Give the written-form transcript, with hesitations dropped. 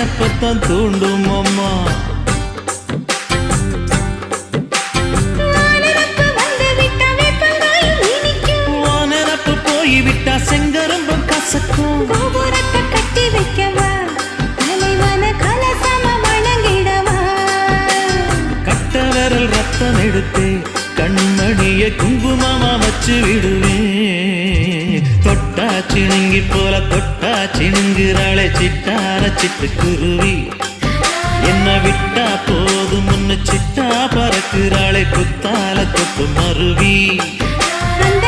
நினப்பத்தான் தூண்டும் அம்மா. நினப்பு போய்விட்டா செங்கரும்பம் கசக்கும். கோபுரத்தை கட்டி வைக்கவா தலைவன கலசம வணங்கிடவா. கட்ட விரல் ரத்தம் எடுத்தே கண்மணிய குங்குமமா வச்சு விடுவேன். தொட்டா சிணுங்கி போல தொட்டா சிணுங்குறாளே சிட்டார சிட்டுக்குருவி. என்ன விட்டா போதும் முன்னு சிட்டா பறக்குறாளே குத்தால தொட்டு மருவி. அந்த